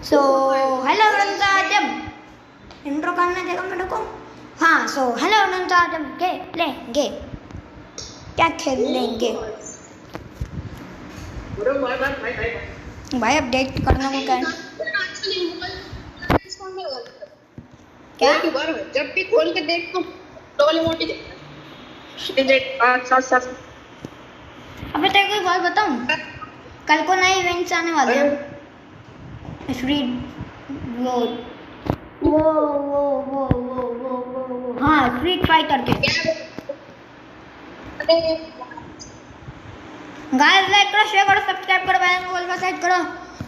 So hello friends, आज हम intro करने देगा मेरे को। हाँ, सो हेलो फ्रेंड्स, आज हम खेलेंगे। क्या खेलेंगे भाई? अपडेट करने को क्या है? क्या जब भी खोल के देख तो डबल इमोजी अबे तेरे को एक बात बताऊं, कल को नए इवेंट्स आने वाले हैं। स्ट्रीट वो हाँ, स्ट्रीट फाइटर के। गाइस लाइक करो, शेयर करो, सब्सक्राइब करो, बेल आइकन को सेट करो।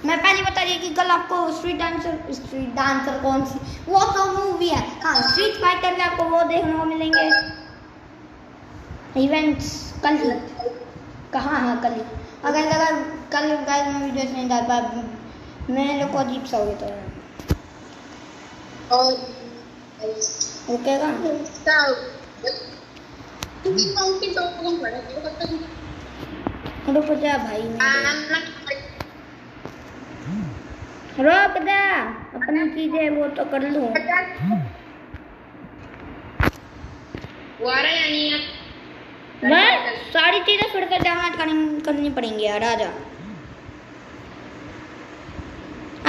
मैं पहले बता रही कि कल आपको स्ट्रीट डांसर कौन सी, वो तो मूवी है। हाँ, स्ट्रीट फाइटर के आपको वो देखने को मिलेंगे इवेंट्स कल ही। कहाँ है कल ही? अगर कल गाइस मैं वीडियोस नहीं डाल पाया, मेरे को अजीब सा हो गया था। ओके का रुक जा भाई, रुक जा, अपनी चीजें वो तो कर लूं। सारी चीजें फिर से डाउनलोड करनी पड़ेंगी यार। आजा,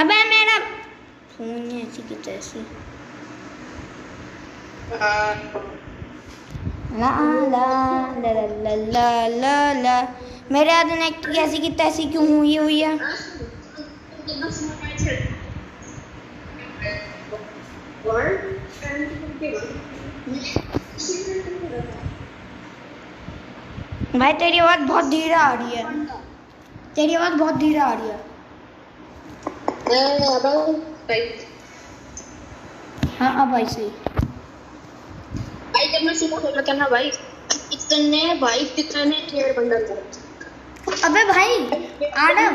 अबे मेरा फोन ऐसी की तैसी। ला ला ला ला ला ला ला। मेरे आज नेक्स्ट कैसी की तैसी क्यों हुई है? भाई तेरी आवाज बहुत धीरे आ रही है। तेरी आवाज बहुत धीरे आ रही है। हाँ अब भाई सही। भाई जब मैं सुबह खोला था ना भाई, कितने शेयर बंडल थे। अबे भाई आडव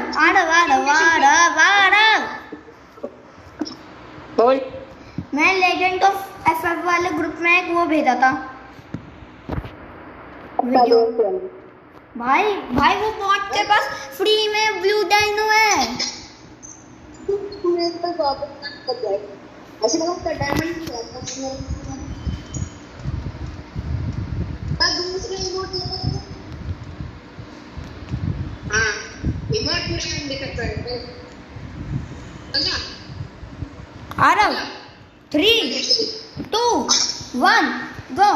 बोल। मैं लेजेंड ऑफ एफएफ वाले ग्रुप में एक वो भेजा था वीडियो। भाई वो बॉट के पास फ्री में ब्लू डायनो है। ऐसे लगा उसका डायमंड दूसरे इमोट हाँ, इमोट पूरे में दिखता है। आरव 3 2 1 गो।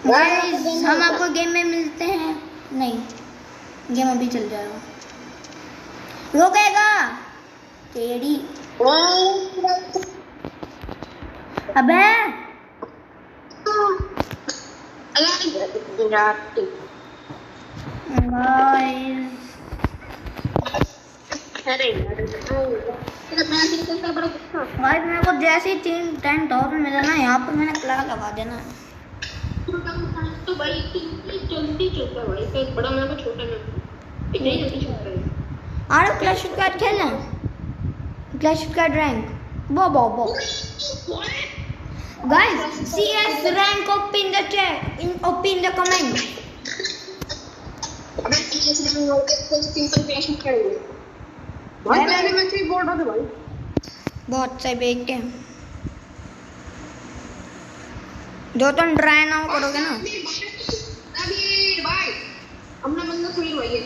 गाइस हम आपको गेम में मिलते हैं। नहीं, गेम अभी चल जाएगा, रुकेगा तेरी। अबे गाइस मेरे को जैसे ही 10,000 मिला ना, यहाँ पर मैंने क्लास लगा देना। तो भाई जल्दी चलता है भाई, एक बड़ा मैप छोटा मैप इतनी जल्दी चलता है। अरे क्लैश स्क्वाड खेलना, क्लैश स्क्वाड रैंक बो guys, CS rank OP in the chat, OP in the comment. अबे CS रैंक होके तो सिंपल क्लैश में खेलेंगे भाई। पहले मैच ही बोल रहा था भाई, बहुत सही बेच के जो तुम ड्राई नाउ करोगे ना। अभी भाई अपना बंदा सुनील भाई है।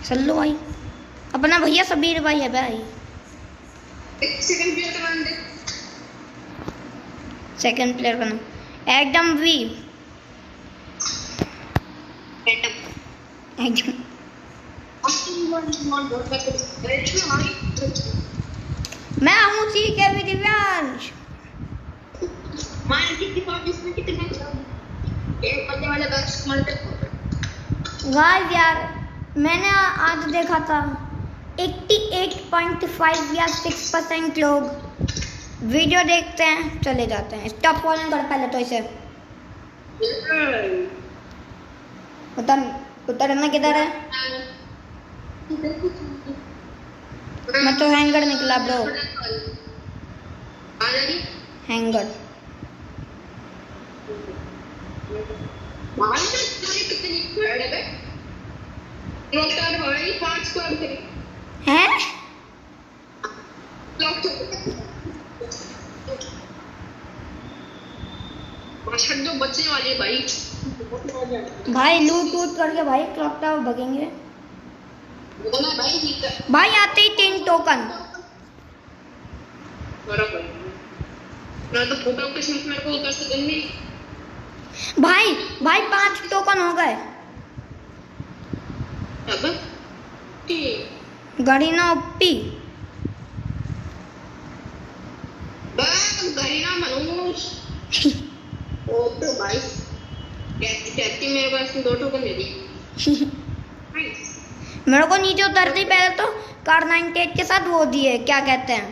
सल्लू भाई अपना भैया सबीर भाई है भाई। सेकंड प्लेयर का नाम दे। सेकंड प्लेयर का नाम एकदम वी। एकदम मैं हूँ के भी दिव्यांश। गाइस यार मैंने आज देखा था 88.5 या 6% लोग वीडियो देखते हैं चले जाते हैं। स्टॉप फॉलोइंग कर पहले तो इसे। उतरना किधर है? मैं तो हैंगर निकला ब्रो, हैंगर। रॉकस्टार भाई 5 स्क्वाड थे हैं? भाषण जो बचने वाली है भाई भाई लूट वूट करके भाई क्लॉक टावर भगेंगे भाई जीत भाई। आते ही 3 टोकन। बराबर मैं तो फोटो के साथ मेरे को उधर से गन्नी भाई भाई 5 टोकन हो गए। अब ठीक गरीना ओपी। बस गरीना मनोज ओ तो भाई कहती मेरे पास 2 टोकन दे दी मेरे को नीचे उतरते ही पहले तो कार 98 के साथ वो दिए, क्या कहते हैं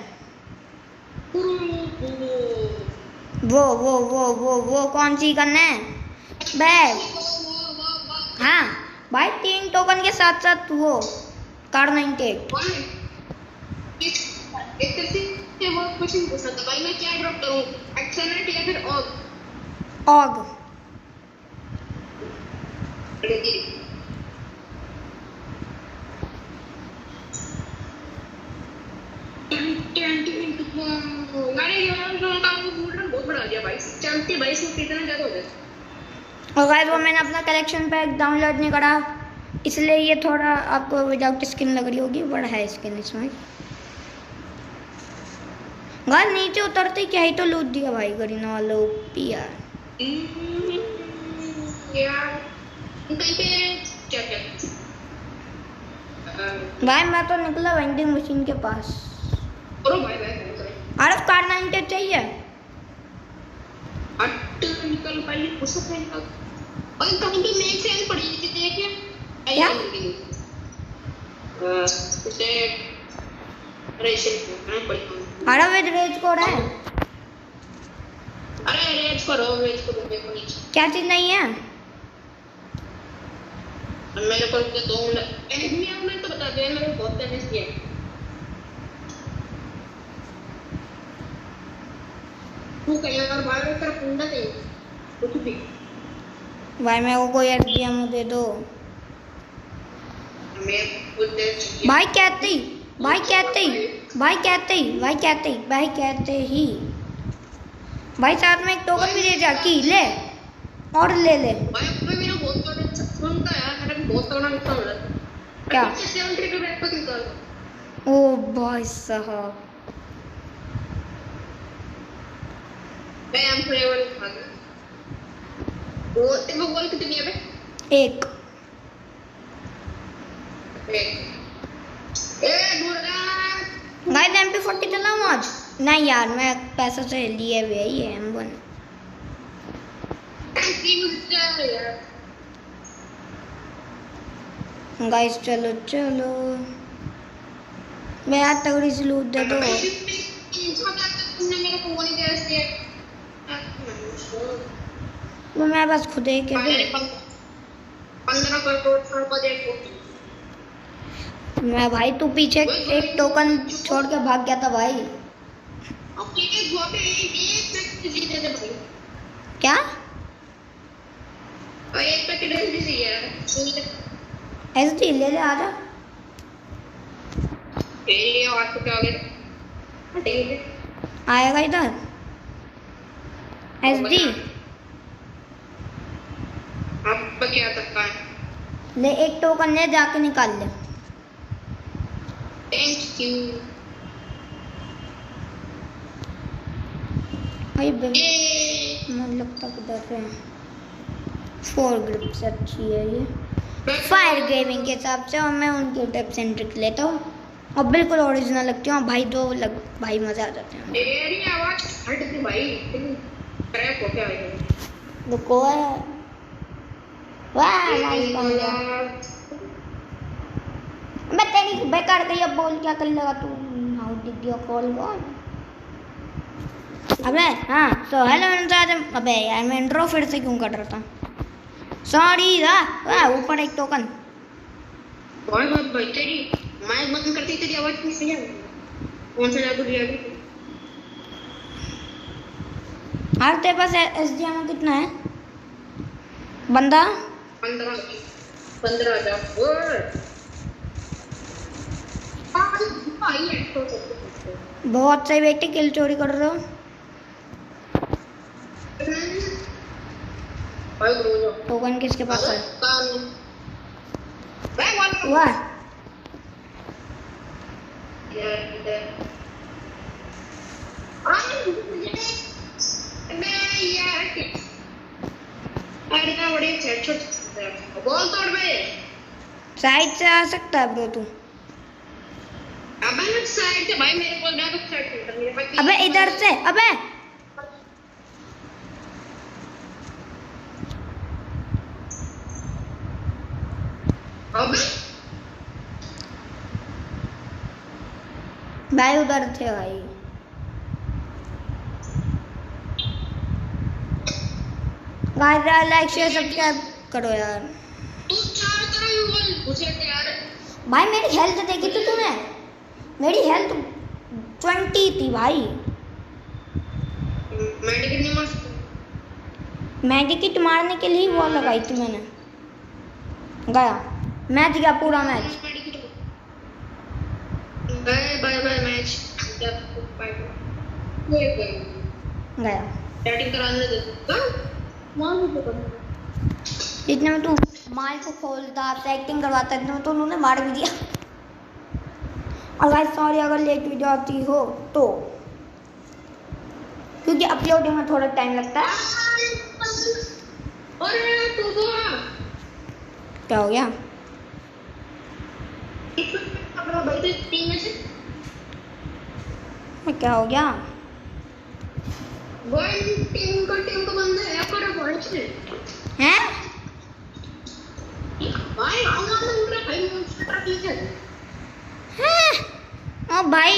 वो कौन सी गन है बैग। हाँ भाई 3 टोकन के साथ साथ वो कार 98। एक तरह से वो कुछ नहीं पूछ सकता भाई मैं क्या ड्रॉप करूं एक्सेलेरेट या फिर ऑग। बहुत बढ़ा दिया भाई चलती भाई इसमें कितना ज्यादा हो गया। और गाइस वो मैंने अपना कलेक्शन पैक डाउनलोड नहीं करा इसलिए ये थोड़ा आपको विदाउट स्किन लग रही होगी, बड़ा है स्किन इसमें। गाइस नीचे उतरते क्या ही तो लूट दिया भाई गरीना वालों पिया। भाई मैं तो निकला वेंडिंग मशीन के पास। अरे कार 98 चाहिए। निकल भाई उस पे और कहीं भी मेन सेल पड़ी थी देखिए क्या उसे रेशन पड़ी। अरे विद रेज कोड है। अरे रेज करो देखो नीचे क्या चीज नहीं है। मेरे को 2 मिनट तो बता दे मेरे को बहुत डैमेज दिया तू कहीं और बाहर कर पुंडा दे कुछ भी भाई मेरे को कोई एफडीएम दे दो। मैं खुद दे भाई कहते ही भाई साथ में एक टोकन भी दे जा की ले और ले भाई अब तो मेरा बहुत तगड़ा सुनता है यार मेरा बहुत तगड़ा निकल रहा है क्या 70 के बैक पर निकाल। ओ भाई साहब मैं एम फ्लेवर खा गया वो तेरे गोल कितनी है बे एक दुर्गा गाइस MP40 चलाऊं आज। नहीं यार मैं पैसे से लिए हुए ही है M1। गाइस चलो मैं यार तगड़ी सी लूट दे दो। वो मैं बस खुद ही के दे 15 करोड़ को देखो मैं भाई तू पीछे एक टोकन छोड़ के भाग गया था भाई। क्या एक पैकेट SD ले ले आजा। आएगा इधर SD आपका क्या तक्का है ले एक टोकन ले जाके निकाल ले। थैंक यू भाई मन लगता किधर है। 4 ग्रिप्स अच्छी है ये फायर गेमिंग के हिसाब से और मैं उनके टिप सेंट्रिक लेता हूँ और बिल्कुल ओरिजिनल लगती हूँ भाई। भाई मजा आ जाते हैं। तेरी आवाज हट गई भाई क्रैक हो गया है रुको वाह नाइस बन गया। मैं तेरी बेकार गई अब बोल क्या कर लेगा तू। How did your call gone. अबे हाँ सो हेलो अबे यार मैं इंट्रो फिर से क्यों कर रहा था सॉरी। वाह ऊपर एक टोकन भाई तेरी माइक बंद करती तेरी आवाज नहीं सही है। कौन सा जादू दिया अभी यार तेरे पास SDM कितना है बंदा 15,000 भाई है तो बहुत सही बेटे, किल चोरी कर रहे हो। भाई ग्रो टोकन किसके पास है? मैं वाला वाह अरे ना बड़ी छोटे बॉल तोड़ बे। साइड से आ सकता है ब्रो तू। अबे मैं साइड से भाई मेरे बॉल ना तो साइड से मेरे पास अबे इधर से, अबे अबे भाई उधर थे भाई। गाइस लाइक शेयर सब्सक्राइब करो यार। तू चार तरह ही बोल मुझे यार। भाई मेरी हेल्थ देखी थी तूने? मेरी हेल्थ 20 थी भाई। मेडिकेट नहीं मार सकता। मेडिकेट मारने के लिए वो लगाई थी मैंने। गया मैच, गया पूरा match. Bye bye bye match गया बैटिंग कराने दे मान भी तो जितने में तू माइक को खोलता, एक्टिंग करवाता, इतने में तो उन्होंने मार भी दिया। और गाइस सॉरी अगर लेट वीडियो आती हो तो, क्योंकि अपलोडिंग में थोड़ा टाइम लगता है। अरे तू तो क्या हो गया? अपना बैठे टीम में से क्या हो गया? वन टीम को बंदा है पर पॉइंट्स है हैं? भाई आउट उड़ रहा भाई मोस्टर ठीक है। हैं? ओ भाई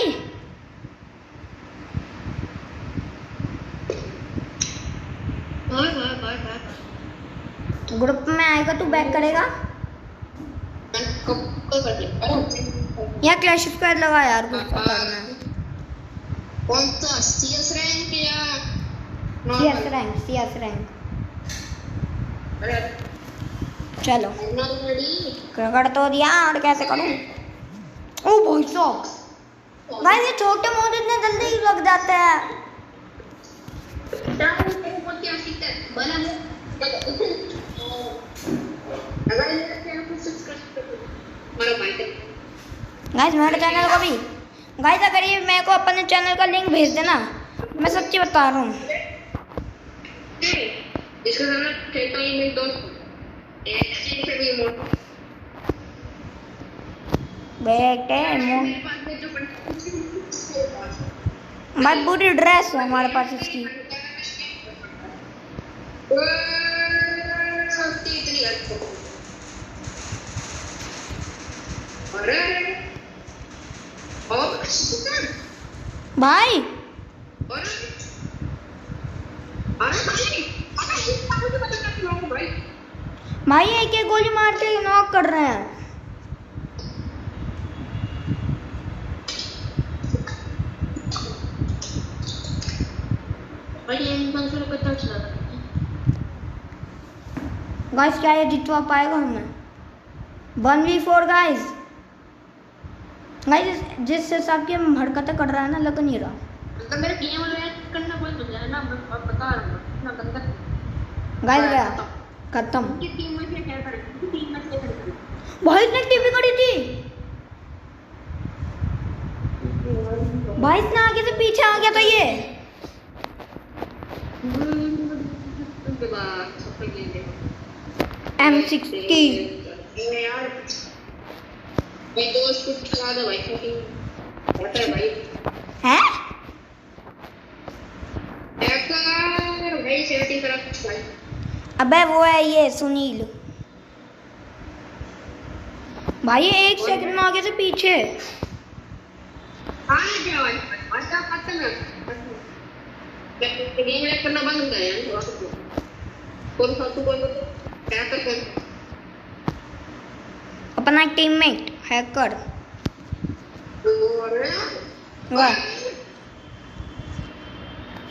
बाय ग्रुप में आएगा तू बैक करेगा कब कर ले या क्लैश स्क्वाड लगा यार, कुछ करना है। कौन सा सीएस रैंक या सीएस रैंक। अरे चलो कर तो दिया, और कैसे करूं? ओ भाई साहब, भाई ये छोटे मोटे इतने जल्दी ही लग जाते हैं। गाइस मेरे चैनल को भी, गाइस अगर ये मेरे को अपने चैनल का लिंक भेज देना, मैं सच्ची बता रहा हूँ। इसके सामने खेलता हूँ मेरे दोस्त पे भी मोड़ बेटे भाई पूरी ड्रेस है हमारे पास इसकी। भाई भाई एक एक गोली मारते ही नॉक कर रहे हैं। गाइस क्या ये जितवा पाएगा हमें? 1v4 guys. गाइस जिस हिसाब की हम हरकतें कर रहा है ना, लग नहीं रहा। तो मेरे गेम रिएक्ट करना बंद हो जाए ना, मैं बता रहा हूँ इतना गंदा। गाइस गया खत्म। की टीम में से क्या करें? टीम में से करें भाई इतने टीपी करी थी भाई, इतना आगे से पीछे आ गया था ये। M60 यार मैं दोस्त को खिला दो भाई, होता है भाई है। हैकर भाई सेटिंग करा कुछ भाई। अबे वो है ये सुनील भाई, ये 1 सेकंड में आगे से पीछे। आ जा भाई, आजा खत्म है। गेम रिएक्ट करना बंद हो गया यार। कौन सा तू बोल क्या कर अपना टीममेट हैकर। वाह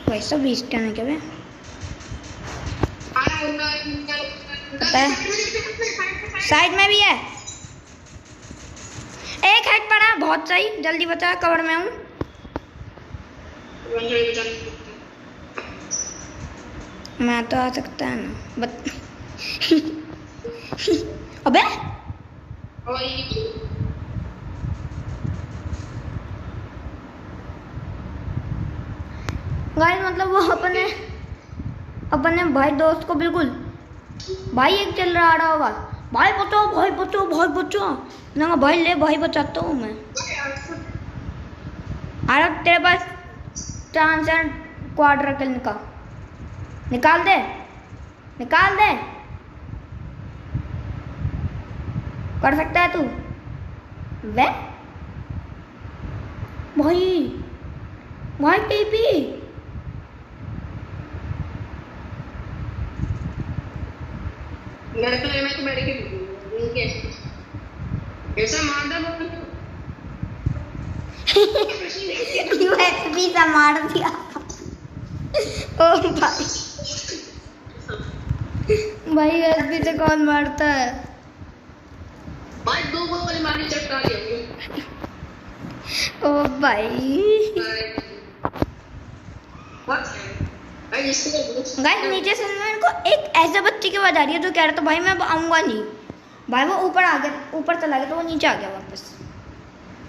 वैसा 20 टन है क्या बे? पता है साइड में भी है। एक हेड पड़ा, बहुत सही, जल्दी बता, कवर में हूँ। मैं तो आ सकता है ना अबे गाइस मतलब वो अपने भाई दोस्त को बिल्कुल भाई एक चल रहा आ रहा होगा, भाई बचाओ भाई बचाओ भाई बचाओ ना, भाई ले भाई बचाता हूँ मैं। अरे तेरे पास चांस है क्वाड्रा किल का, निकाल दे निकाल दे, कर सकता है तू। वे भाई भाई पीपी मैं तो मेडिकेट ऐसा मार दो यूएसबी से मार दिया। ओ भाई भाई यूएसबी से कौन मारता है? भाई 2 गोली मारनी चटका दिया। ओ भाई गाइस नीचे से मेरे को एक ऐसा बच्चे की आवाज आ रही है जो कह रहा था भाई मैं अब आऊंगा नहीं, भाई वो ऊपर आ गया, ऊपर चला गया तो वो नीचे आ गया वापस,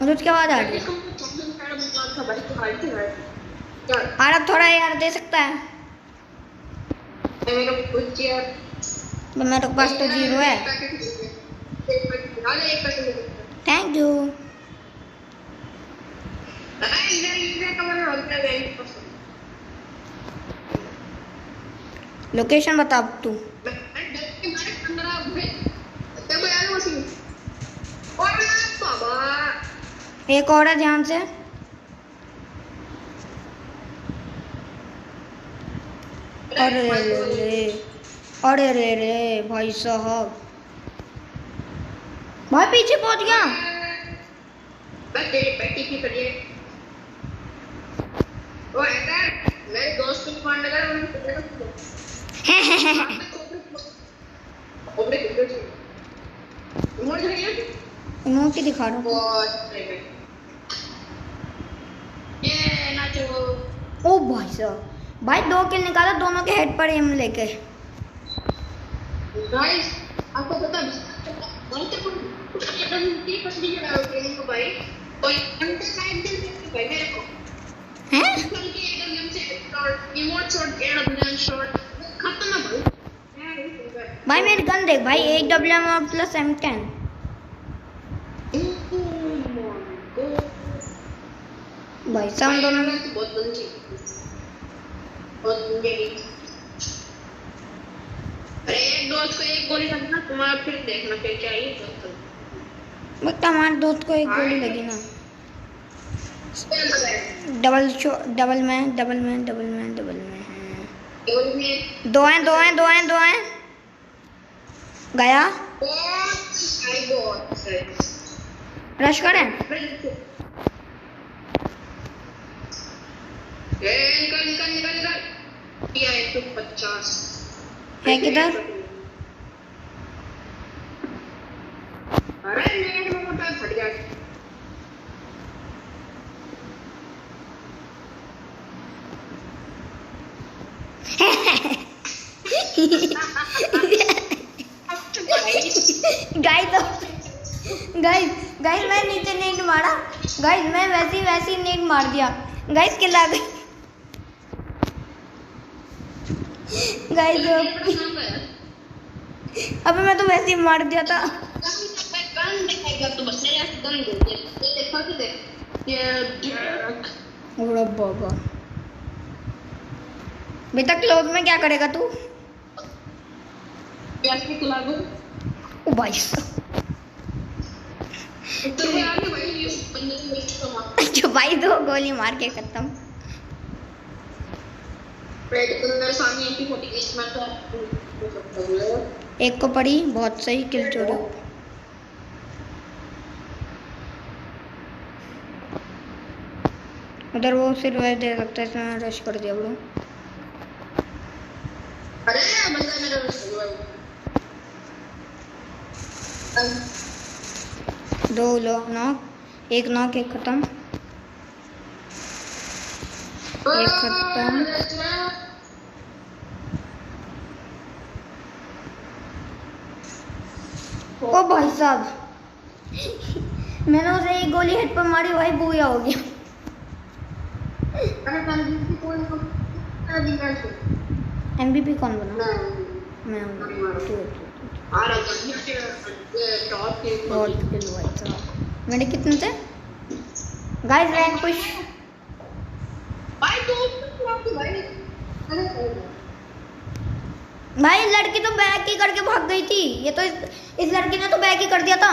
और उसकी आवाज आ रही है। आरब थोड़ा यार दे सकता है? मेरे पास तो 0 है। Thank you. लोकेशन बता तू। एक और है, ध्यान से। अरे रे रे भाई साहब, भाई पीछे पहुंच गया। मेरे दोस्त को मारने का इमोजी दिखा रहा हूँ। ओ भाई साहब, भाई 2 किल निकाला, दोनों के हेड पर एम लेके। गाइस आपको पता है भाई मेरी गन देख भाई, 8 WM प्लस M10। भाई साहब दोनों अरे एक दोस्त को एक गोली लगना, तुम्हारा फिर देखना फिर क्या ही बता, हमारे दोस्त को एक गोली लगी ना। डबल में दो हैं गया। रश करें? निकल ये 150 है किधर? अरे नेट में मोटा फट गया। गाइस मैं नीचे नेट मारा, गाइस मैं वैसी नेट मार दिया, गाइस किल आ गई। गाइस अबे मैं तो वैसे ही मार दिया था। बाबा बेटा क्लोज में क्या करेगा तू? ओ भाई जो भाई 2 गोली मार के खत्म। एक को पड़ी, बहुत सही किल चोरी। उधर वो सिर्फ दे सकता है, इसमें रश कर दिया ब्रो। अरे बंदा मेरा 2 लोग नॉक, एक नॉक, एक खत्म, एक खत्म। ओ भाई साहब, मैंने उसे एक गोली हेड पर मारी, भाई बूया हो गया। एमवीपी कौन बना? मैं बहुत किल भाई साहब। मेरे कितने थे गाइस? रैंक पुश भाई। लड़की तो बैक ही करके भाग गई थी। ये तो इस लड़की ने तो बैक ही कर दिया था।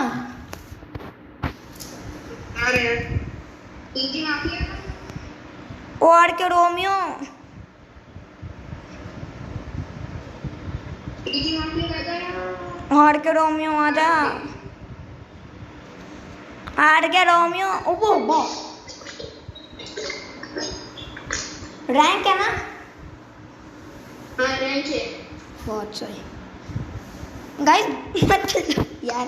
और के रोमियो, हार के रोमियो आजा, हार के रोमियो। वो रैंक है ना? हाँ रैंक है। बहुत सही गाइस। यार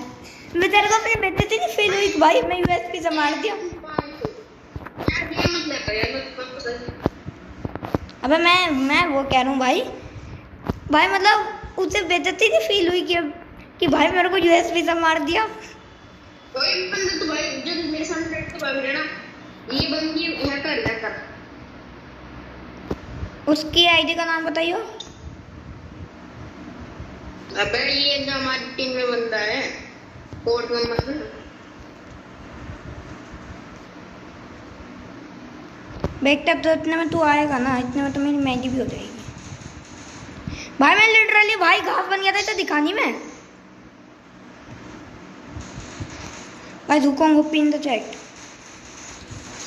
मैं तेरे को अपनी बेइज्जती नहीं फील हुई भाई? मैं यूएसपी से मार दिया। अबे मैं वो कह रहा हूँ भाई मतलब उसे बेइज्जती नहीं फील हुई कि भाई मेरे को यूएसपी से मार दिया। कोई बंदा तो भाई जब मेरे सामने बैठ के भाग रहा ना, ये बंदी यहाँ कर उसकी आईडी का नाम बताइयो। अबे ये जो हमारी टीम में बंदा है, कोर्ट नंबर में। बैकटैप तो इतने में तू आएगा ना, इतने में तो मेरी मैगी भी हो जाएगी भाई। मैं लिटरली भाई घास बन गया था इसे दिखानी में भाई। धुकोंग हुपी इन द चैट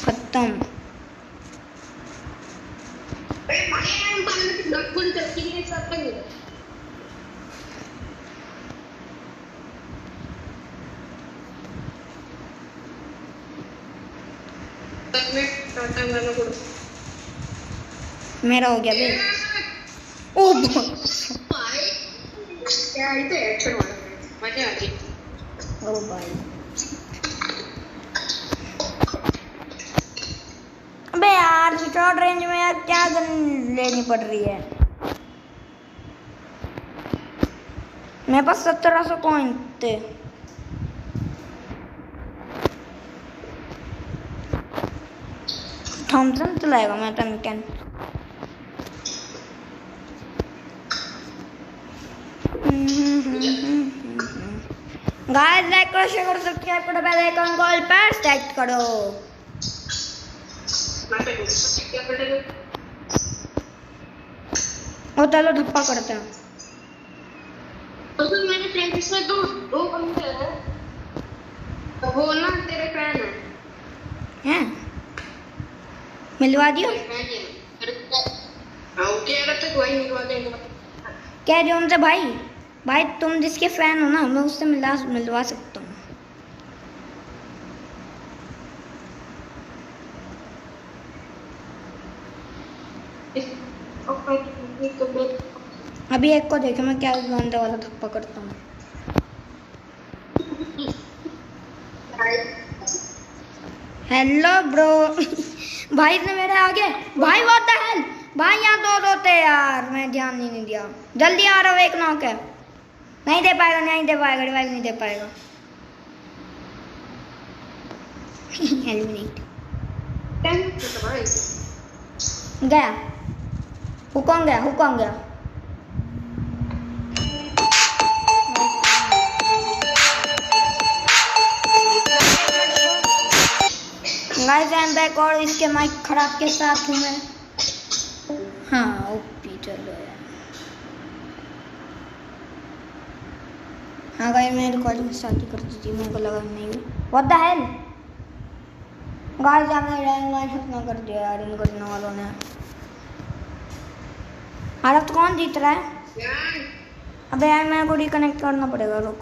खत्म। मेरा हो गया भाई। ओ क्या ये तो एक्शन वाला मजा आ गई। ओ भाई अबे यार शॉर्ट रेंज में यार क्या गन लेनी पड़ रही है? मेरे पास 1700 कॉइन थे। थॉमसन चलाएगा मैं तो कैन। गाइस लाइक करो, शेयर करो, सब्सक्राइब करो, बेल आइकन कॉल पर सेट करो। ओ चलो धप्पा करते हैं। तो मैंने प्रैक्टिस में दो बंदे हैं, तो वो ना तेरे फैन हैं, मिलवा दियो। कह रही हूँ उनसे भाई तुम जिसके फैन हो ना, मैं उससे मिलवा सकता हूँ। अभी एक को देखे मैं क्या गंदे वाला धप्पा करता हूँ। Hello bro. भाई इसने मेरे आगे भाई व्हाट द हेल भाई, यहाँ दो थे यार, मैं ध्यान नहीं दिया। जल्दी आ रहा हूँ, एक नॉक है। नहीं दे पाएगा रिवाइव नहीं दे पाएगा। एलिमिनेट गया। हुकॉन्ग गया। गाइस आई एम बैक और इसके माइक खराब के साथ हूँ मैं। हाँ ओपी चलो यार। हाँ गाइस मैं रिकॉर्डिंग स्टार्ट कर दी थी, मेरे को लगा नहीं हुई। व्हाट द हेल गाइस, हमने रैंक मैच खत्म कर दिया यार इन करने वालों ने। हालत कौन जीत रहा है? अबे यार मेरे को रिकनेक्ट करना पड़ेगा, रुक।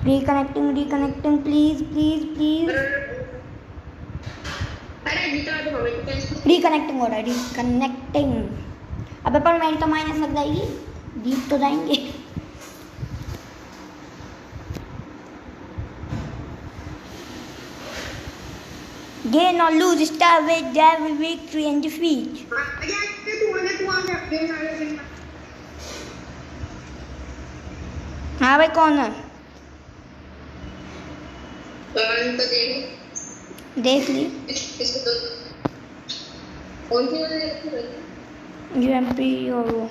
Reconnecting please. रिकनेक्टिंग हो रहा है, रिकनेक्टिंग। अबे पर मेरी तो माइनस लग जाएगी, जीत तो जाएंगे। Gain or lose, start with devil, victory and defeat. हाँ भाई कौन है? देख ली यूएमपी और वो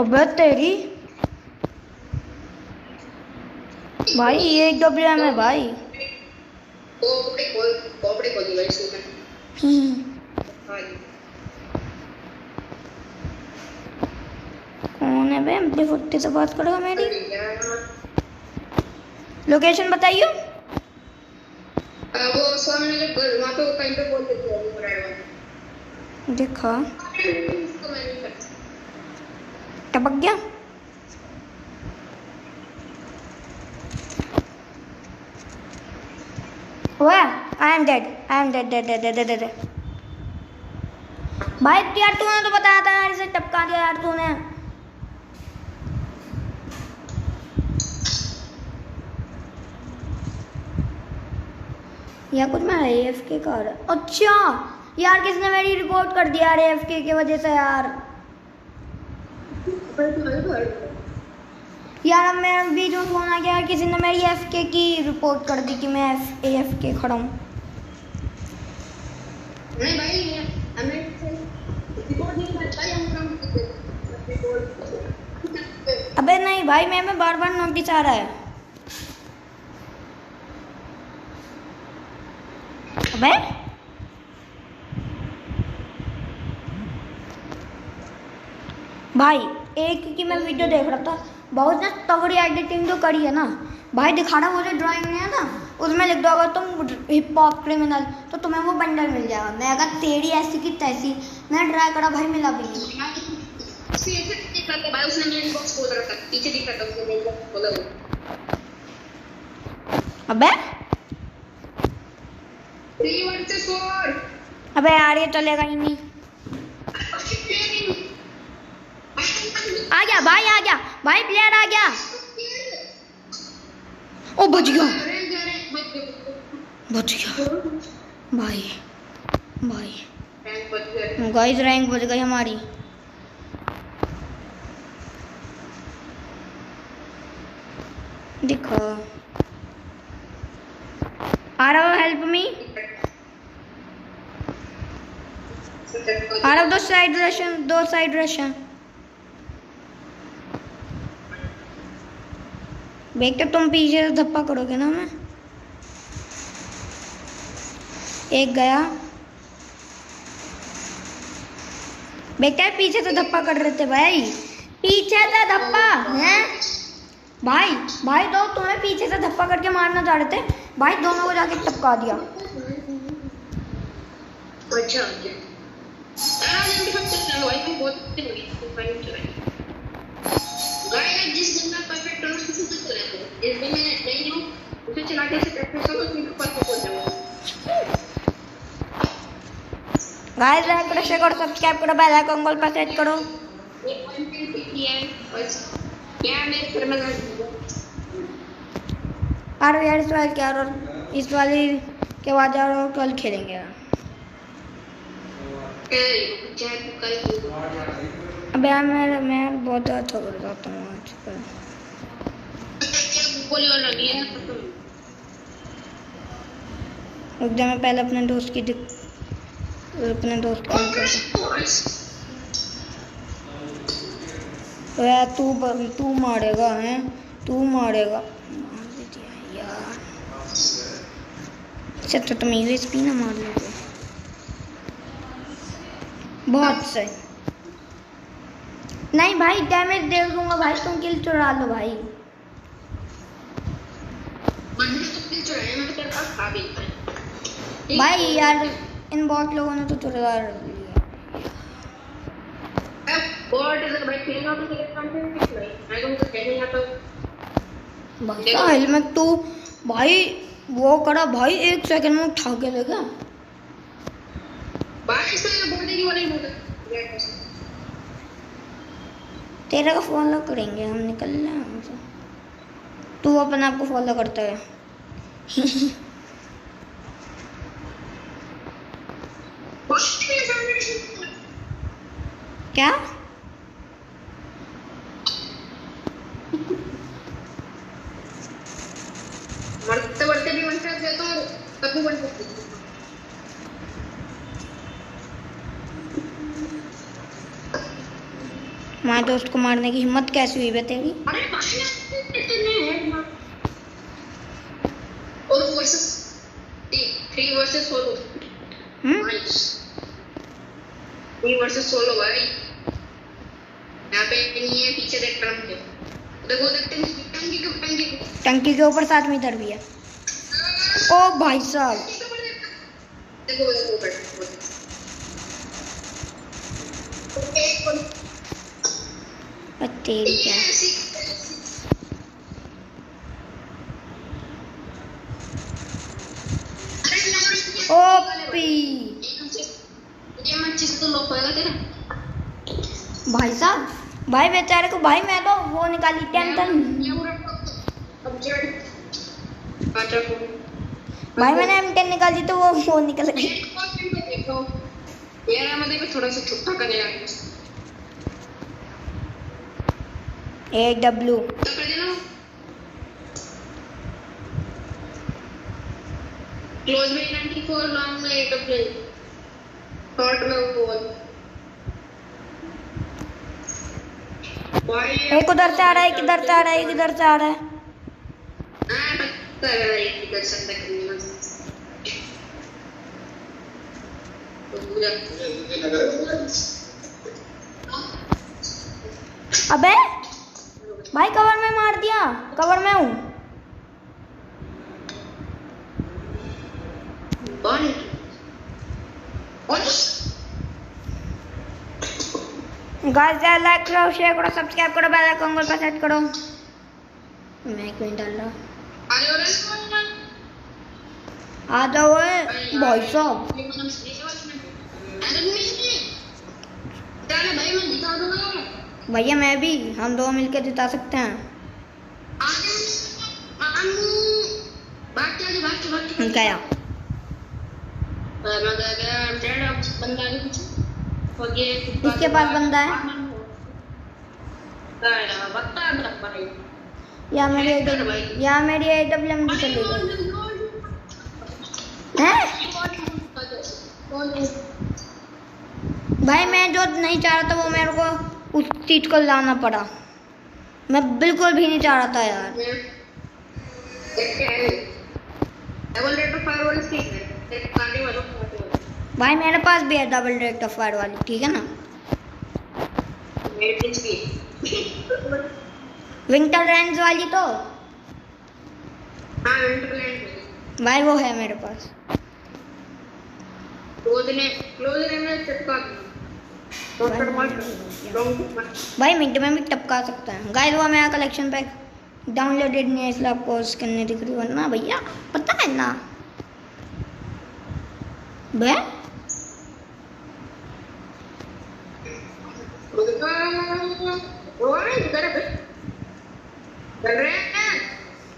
अबे तेरी भाई ये डब्ल्यूएम है भाई। कौन है बे? अपनी फुट्टी से बात करेगा मेरी? लोकेशन बताइए। वो सामने जो घर वहाँ पे वो कहीं पे बोलते थे वो राइड देखा इसको मैंने कर टपक गया। वाह आई एम डेड। भाई यार तूने तो बताया था यार, इसे टपका दिया यार तूने। या कुछ मैं AFK कर। अच्छा यार किसने मेरी रिपोर्ट कर दिया यार AFK की वजह से यार। यार अब मैं बीच में फोन आ गया यार, किसी ने मेरी AFK की रिपोर्ट कर दी कि मैं AFK खड़ा हूँ। नहीं भाई हमें रिपोर्ट नहीं करता है हम अबे नहीं भाई मैं बार नोटिस आ रहा है। अबे भाई एक की मैं वीडियो देख रहा था, बहुत ना तगड़ी एडिटिंग जो करी है ना भाई, दिखा रहा वो जो ड्राइंग नहीं है ना उसमें लिख दो अगर तुम हिप हॉप क्रिमिनल तो तुम्हें वो बंडल मिल जाएगा। मैं अगर तेरी ऐसी की तैसी मैंने ट्राई करा भाई मिला भी नहीं। भाई उसने मेरे इनबॉक्स खोल रखा था, पीछे दिख रहा था उसने मेरे इनबॉक्स खोला हुआ। अबे 3 वर्सेस 4। अबे यार ये चलेगा ही नहीं। आ गया भाई प्लेयर आ गया। ओ बच गया भाई गाइस रैंक बच गई हमारी। देखो आरव हेल्प मी। आरव दो साइड रशन देखते तुम पीछे से धप्पा करोगे ना। मैं एक गया बेटा पीछे से धप्पा कर रहे थे भाई, पीछे से धप्पा है भाई तो तुम्हें पीछे से धप्पा करके मारना चाह रहे थे भाई, दोनों को जाके टपका दिया। अच्छा जिस दिन में परफेक्ट हो उसी से चलाते हैं, जिस दिन मैं नहीं हूँ उसे चलाते से प्रैक्टिस करो तो फिर परफेक्ट हो जाओगे। गाइस लाइक करो शेयर करो सब्सक्राइब करो बेल आइकन कॉल पर सेट करो। एक पॉइंट पे है बस क्या मैं फिर मैं अरे यार इस वाले क्या और इस वाले के बाद यार और कल खेलेंगे यार। अब यार मैं बहुत अच्छा कर जाता हूँ आज कल। रुक जा मैं पहले अपने दोस्त की तू मारेगा हैं, तू मारेगा यार। अच्छा तो तुम यूएसपी ना मार लोगे, बहुत सही। नहीं भाई डैमेज दे दूंगा भाई, तुम किल चुरा लो भाई। भाई यार इन बॉट लोगों ने तो चुरा लिया। बॉट अगर भाई खेलना तो कंटेंट नहीं तो कहने आता भाई का हेलमेट तू भाई वो करा भाई 1 सेकंड में उठा के ले गया भाई। इसमें बॉडी की वाली मोटर तेरा का फोन लॉक करेंगे हम, निकल रहे हैं हमसे। तू अपने आप को फॉलो करता है। क्या? मरते मरते भी वन शॉट देता हूँ तब भी वन शॉट देता हूँ। हमारे दोस्त को मारने की हिम्मत कैसी हुई बे तेरी? अरे भाई इतने हेड मार और वर्सेस 3 वर्सेस 4 नाइस 3 वर्सेस 16 भाई। यहाँ पे नहीं है, पीछे देख ट्रम्प के देखो, देखते हैं टंकी के ऊपर 7 मीटर भी है। ओ भाई साहब, देखो देखो तेरी क्या? ओपी भाई साहब, भाई बेचारे को, भाई मैं तो वो निकाली टेंशन। भाई मैंने M10 निकाली तो वो निकल गई। थोड़ा सा छुट्टा करेगा AW क्लोज में 94, लॉन्ग में AW, शॉर्ट में वो एक उधर से आ रहा है, एक इधर से आ रहा है, एक इधर से आ रहा है। हां पता है इधर से तक अबे भाई कवर में मार दिया, कवर में हूँ। गाइस लाइक करो, शेयर करो, सब्सक्राइब करो, बेल आइकन पर सेट करो। मैं एक मिनट डाल रहा। आ जाओ भाई साहब। भैया मैं भी, हम दो मिलकर जिता सकते हैं। गया इसके पास बंदा है या मेरी AWM भी चली गई है। भाई मैं जो नहीं चाह रहा था वो मेरे को उस चीज को लाना पड़ा। मैं बिल्कुल भी नहीं चाह रहा था यार। भाई मेरे पास भी है डबल रेट ऑफ फायर वाली, ठीक है ना। विंटर रेंज वाली तो भाई वो है मेरे पास। भाई मिनट में भी टपका सकता है। गाइस वो मेरा कलेक्शन पैक डाउनलोडेड नहीं है इसलिए आपको उसके नहीं दिख रही, वरना भैया पता है ना बे।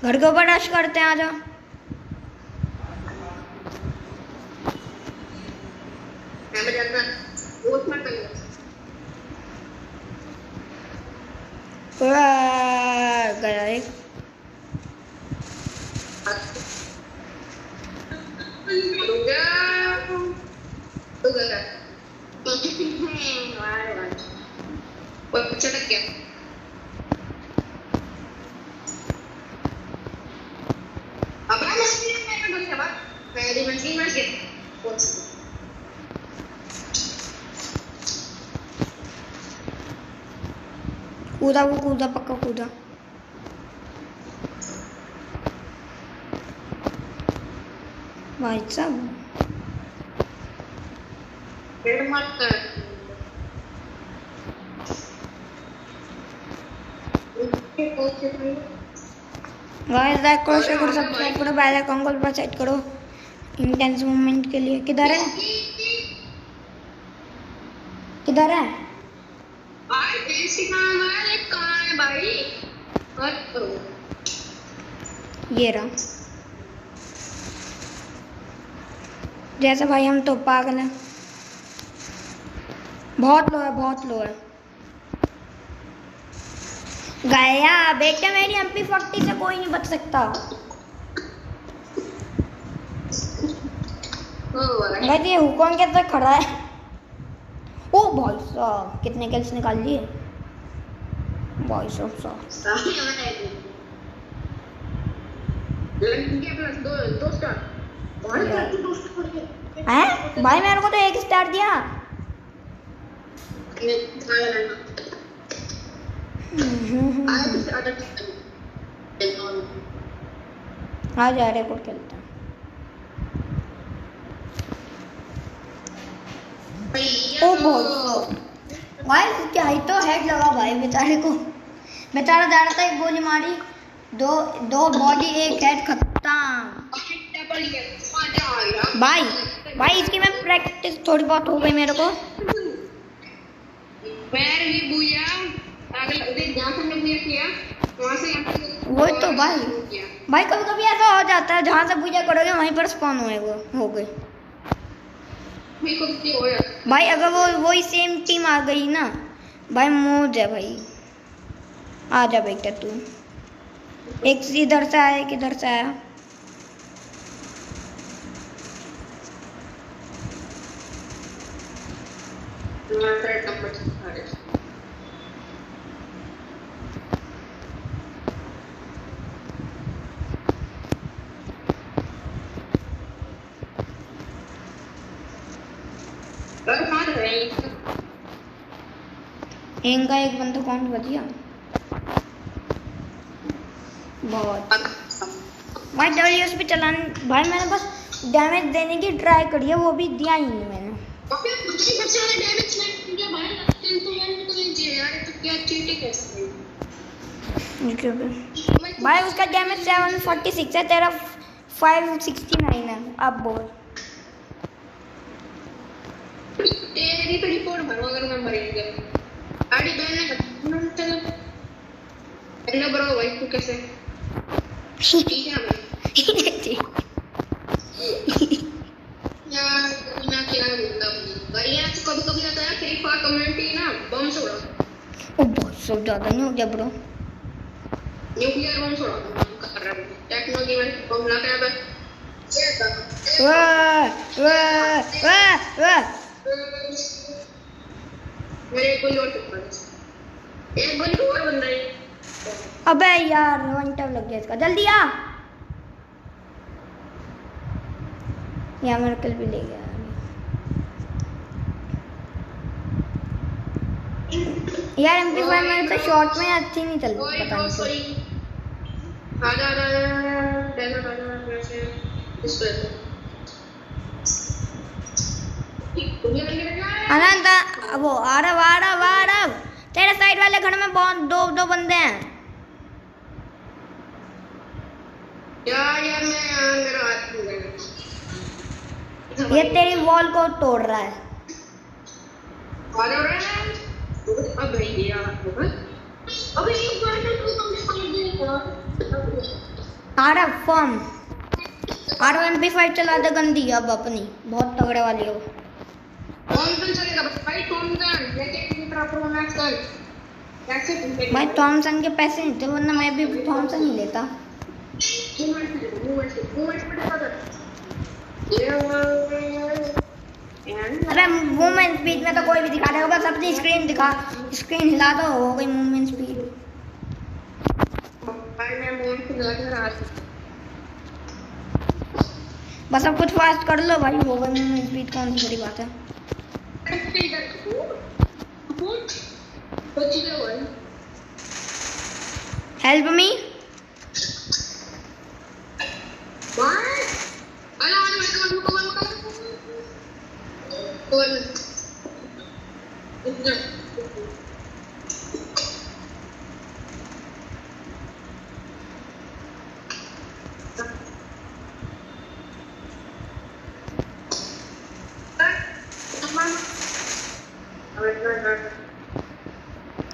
घर के ऊपर रश करते हैं, आजा। गया एक चटक गया। अब कूदा, वो कूदा, पक्का कूदा। भाई साहब गाइस लाइक करो, शेयर करो, सब्सक्राइब करो, बेल आइकन को पर सेट करो इंटेंस मूवमेंट के लिए। किधर है, किधर है? भाई देसी काम है, कहां है भाई? मत करो ये रहा। जैसे भाई हम तो पागल हैं। बहुत लो है, बहुत लो है। गया बेटा, मेरी MP40 से कोई नहीं बच सकता। भाई ये हुकॉन कैसे खड़ा है? ओ भाई साहब, कितने किल्स निकाल लिए भाई साहब। हैं भाई, मेरे को तो 1 स्टार दिया। आ जा रहे कोड खेलते हैं भाई। क्या ही तो हेड लगा भाई बेचारे को। बेचारा जा रहा था, एक गोली मारी, दो बॉडी, एक हेड, खत्म। भाई इसकी मैं प्रैक्टिस थोड़ी बहुत हो गई मेरे को। वही तो भाई कभी कभी ऐसा हो जाता है, जहाँ से पूजा करोगे वहीं पर स्पॉन हो गए भाई। अगर वही सेम टीम आ गई ना भाई, मौज है भाई। आ जा बेटा तू। एक इधर से आया, एक इधर से आया। इनका एक बंदा कौन बचिया बहुत भाई। डब्ल्यूएस पे चलाने भाई, मैंने बस डैमेज देने की ट्राई करी है, वो भी दिया ही नहीं मैंने। भाई उसका डैमेज 746 है, तेरा 569 है। अब बोल तेरी तो रिपोर्ट भरो अगर मैं मरेंगे। आड़ी बहन ने चलो हेलो ब्रो भाई, तू कैसे ठीक है भाई? यार मैं क्या बोलता हूँ भाई, यार कभी कभी आता है फ्री फायर कम्युनिटी ना बम छोड़ा। ओ बहुत सब ज्यादा नहीं हो गया ब्रो? न्यूक्लियर बम छोड़ा कर रहा हूँ टेक्नोलॉजी में बम लगा है। मेरे कोई और एक गोली और बंदा है। अबे यार 1 टैप लग गया इसका, जल्दी आ। यहाँ मेरा किल भी ले गया। यार MP5 मेरे तो शॉट में अच्छी नहीं चल रही, पता नहीं अनंत वो आरव तेरे साइड वाले घर में बहुत दो बंदे हैं। यार मैं अंदर ये तेरी वॉल को तोड़ रहा है। अब भैया अबे एक बार आरव फॉर्म आरव MP5 चला दे गंदी अब अपनी, बहुत तगड़े वाली हो। थॉमसन चलेगा भाई, थॉमसन लेके प्रो मैक्स कर कैसे भाई। थॉमसन के पैसे नहीं थे, वरना मैं भी थॉमसन ही लेता। अरे मूवमेंट स्पीड में तो कोई भी दिखा देगा, बस अपनी स्क्रीन दिखा, स्क्रीन हिला दो, हो गई मूवमेंट स्पीड। बस अब कुछ फास्ट कर लो भाई, हो गई मूवमेंट स्पीड, कौन सी बड़ी बात है। Help me.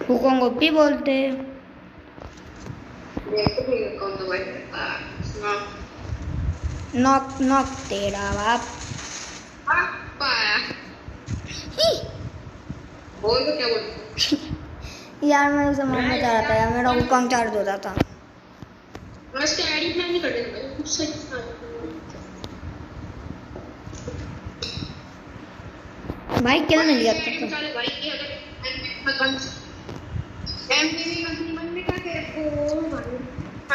हुकोंग भी बोलते। देखो कौन तो भाई हाँ नॉक नॉक तेरा बाप। पाया बोल तो क्या बोल यार मैं उसे मारना चाह रहा था यार, मेरा वुकांग चार्ज हो रहा था। उसके आईडी प्लान नहीं कर देना भाई कुछ सही भाई किल मिल गया तो चले भाई ये अगर एमपीवी कंपनी बनने का तेरे को मालूम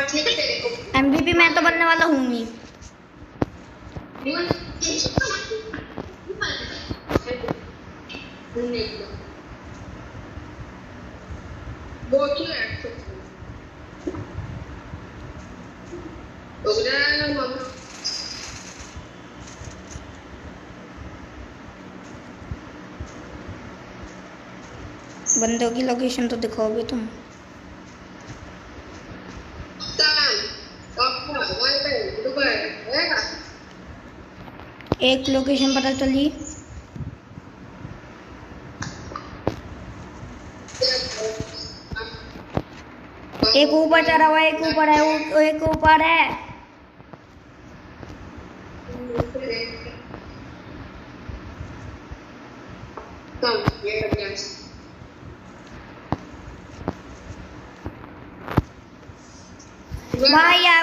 तेरे को एमवीपी मैं तो बनने वाला हूँ ही। बंदों की लोकेशन तो दिखाओगे तुम। एक लोकेशन पता चली। एक ऊपर चढ़ा हुआ है, एक ऊपर है, एक ऊपर है।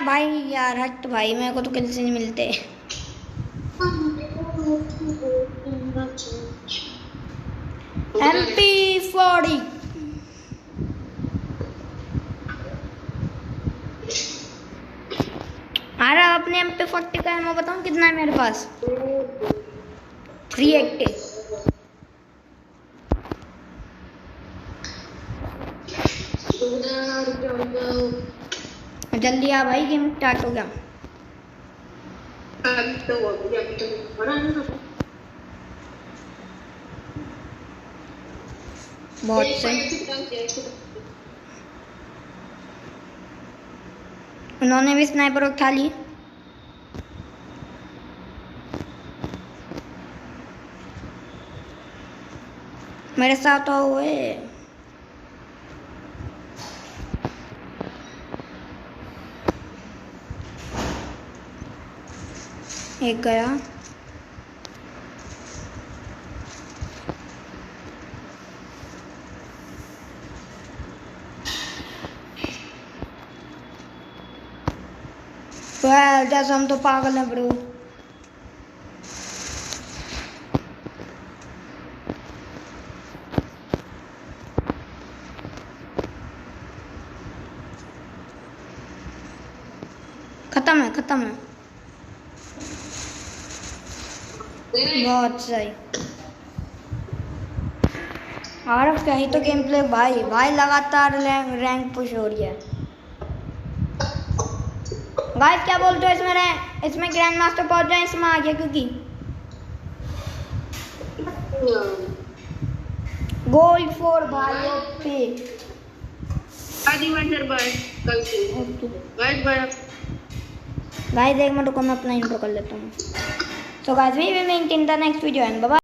भाई यार हट भाई, मेरे को तो किल से नहीं मिलते। MP40 अरे अपने MP40 का एमो बताऊं कितना है मेरे पास? 380। जल्दी आ भाई, गेम स्टार्ट हो गया। बहुत सही, उन्होंने भी स्नाइपर उठा ली। मेरे साथ तो हुए। एक गया। जैसे हम तो पागल हैं ब्रो। खत्म है, खत्म है। बहुत सही। और क्या ही तो गेम प्ले भाई। भाई लगातार रैंक पुश हो रही है। गाइस क्या बोलते हो इसमें ग्रैंड मास्टर पहुंच जाए, इसमें आ गया क्योंकि गोल्ड 4 भाई ओपी। गाइस एक मिनट को मैं अपना इंट्रो कर लेता हूँ। So guys we will meet in the next video and bye bye.